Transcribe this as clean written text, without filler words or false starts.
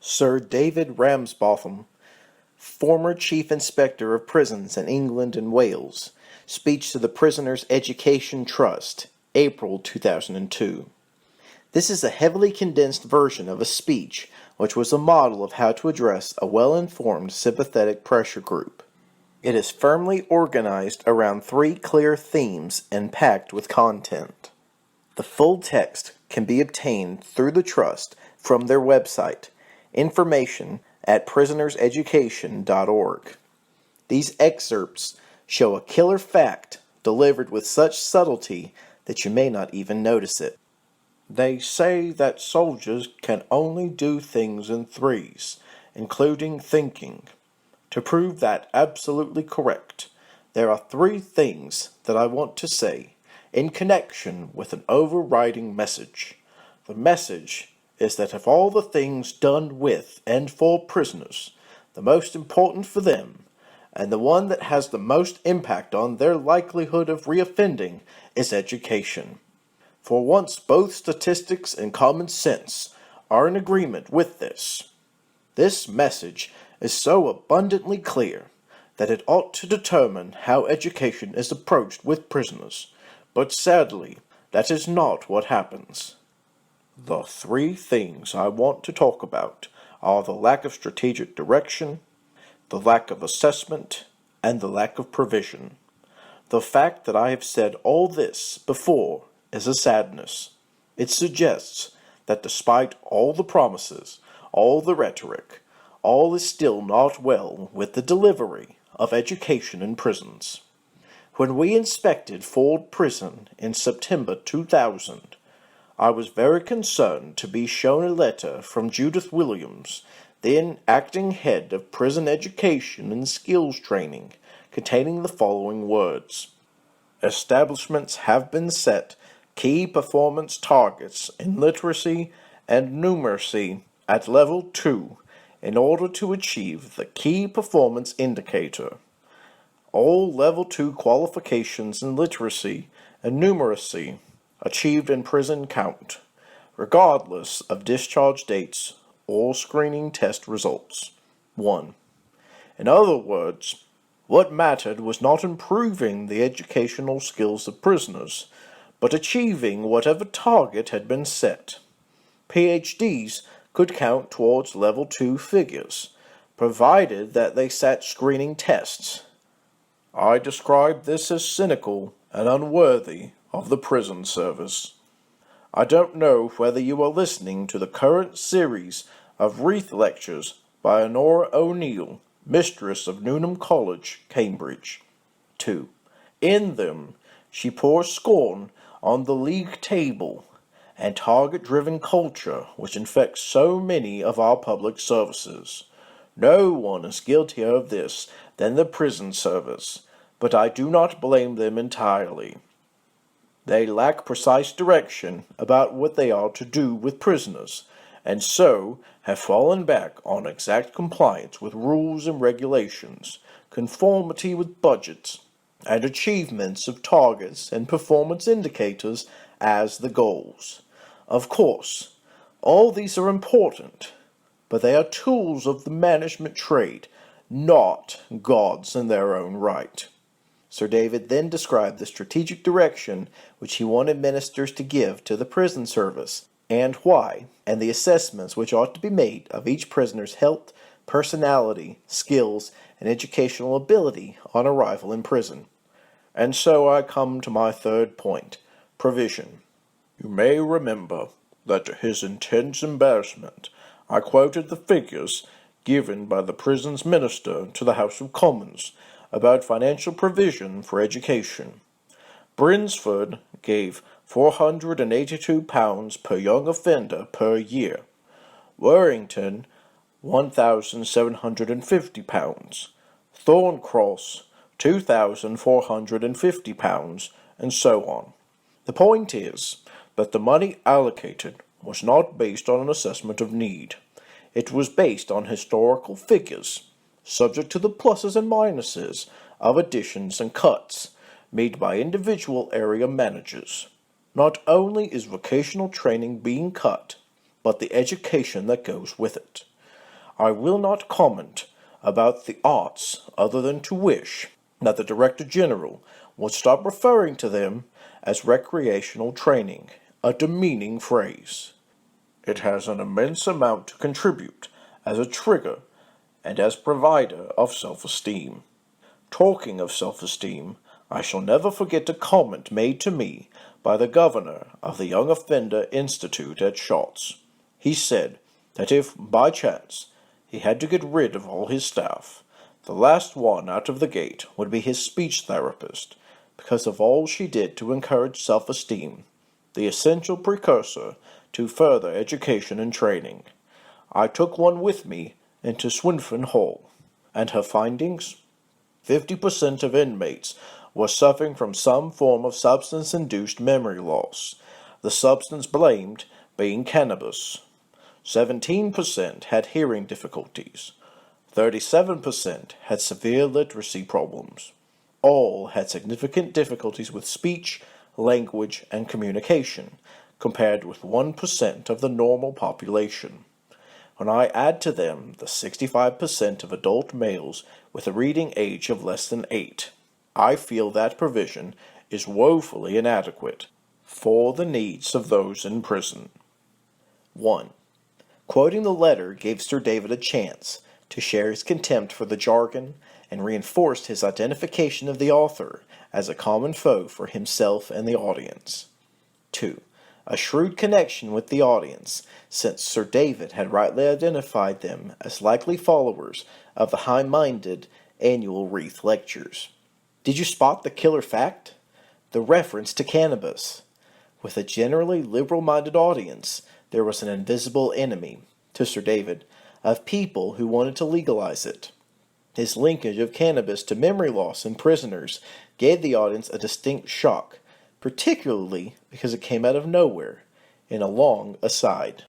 Sir David Ramsbotham, former Chief Inspector of Prisons in England and Wales, speech to the Prisoners' Education Trust, April 2002. This is a heavily condensed version of a speech which was a model of how to address a well-informed sympathetic pressure group. It is firmly organized around 3 clear themes and packed with content. The full text can be obtained through the Trust from their website, information at prisonerseducation.org. These excerpts show a killer fact delivered with such subtlety that you may not even notice it. They say that soldiers can only do things in threes, including thinking. To prove that absolutely correct, there are 3 things that I want to say in connection with an overriding message. The message is that of all the things done with and for prisoners, the most important for them, and the one that has the most impact on their likelihood of reoffending, is education. For once both statistics and common sense are in agreement with this message is so abundantly clear that it ought to determine how education is approached with prisoners, but sadly, that is not what happens. The 3 things I want to talk about are the lack of strategic direction, the lack of assessment, and the lack of provision. The fact that I have said all this before is a sadness. It suggests that despite all the promises, all the rhetoric, all is still not well with the delivery of education in prisons. When we inspected Ford Prison in September 2000, I was very concerned to be shown a letter from Judith Williams, then acting head of prison education and skills training, containing the following words: "Establishments have been set key performance targets in literacy and numeracy at level 2 in order to achieve the key performance indicator. All level 2 qualifications in literacy and numeracy achieved in prison count, regardless of discharge dates or screening test results." 1. In other words, what mattered was not improving the educational skills of prisoners, but achieving whatever target had been set. PhDs could count towards level 2 figures, provided that they sat screening tests. I describe this as cynical and unworthy of the prison service. I don't know whether you are listening to the current series of Wreath Lectures by Honora O'Neill, mistress of Newnham College, Cambridge. 2. In them, she pours scorn on the league table and target-driven culture which infects so many of our public services. No one is guiltier of this than the prison service, but I do not blame them entirely. They lack precise direction about what they are to do with prisoners, and so have fallen back on exact compliance with rules and regulations, conformity with budgets, and achievements of targets and performance indicators as the goals. Of course, all these are important, but they are tools of the management trade, not gods in their own right. Sir David then described the strategic direction which he wanted ministers to give to the prison service, and why, and the assessments which ought to be made of each prisoner's health, personality, skills, and educational ability on arrival in prison. And so I come to my 3rd point, provision. You may remember that to his intense embarrassment, I quoted the figures given by the prison's minister to the House of Commons about financial provision for education. Brinsford gave £482 per young offender per year. Warrington, £1,750. Thorncross, £2,450, and so on. The point is that the money allocated was not based on an assessment of need. It was based on historical figures, subject to the pluses and minuses of additions and cuts made by individual area managers. Not only is vocational training being cut, but the education that goes with it. I will not comment about the arts other than to wish that the Director General would stop referring to them as recreational training, a demeaning phrase. It has an immense amount to contribute as a trigger and as provider of self-esteem. Talking of self-esteem, I shall never forget a comment made to me by the governor of the Young Offender Institute at Shotts. He said that if, by chance, he had to get rid of all his staff, the last one out of the gate would be his speech therapist, because of all she did to encourage self-esteem, the essential precursor to further education and training. I took one with me into Swinfen Hall, and her findings? 50% of inmates were suffering from some form of substance-induced memory loss, the substance blamed being cannabis. 17% had hearing difficulties. 37% had severe literacy problems. All had significant difficulties with speech, language, and communication, compared with 1% of the normal population. When I add to them the 65% of adult males with a reading age of less than 8, I feel that provision is woefully inadequate for the needs of those in prison. 1. Quoting the letter gave Sir David a chance to share his contempt for the jargon and reinforced his identification of the author as a common foe for himself and the audience. 2. A shrewd connection with the audience, since Sir David had rightly identified them as likely followers of the high-minded annual Wreath lectures. Did you spot the killer fact? The reference to cannabis. With a generally liberal-minded audience, there was an invisible enemy, to Sir David, of people who wanted to legalize it. His linkage of cannabis to memory loss in prisoners gave the audience a distinct shock, particularly because it came out of nowhere, in a long aside.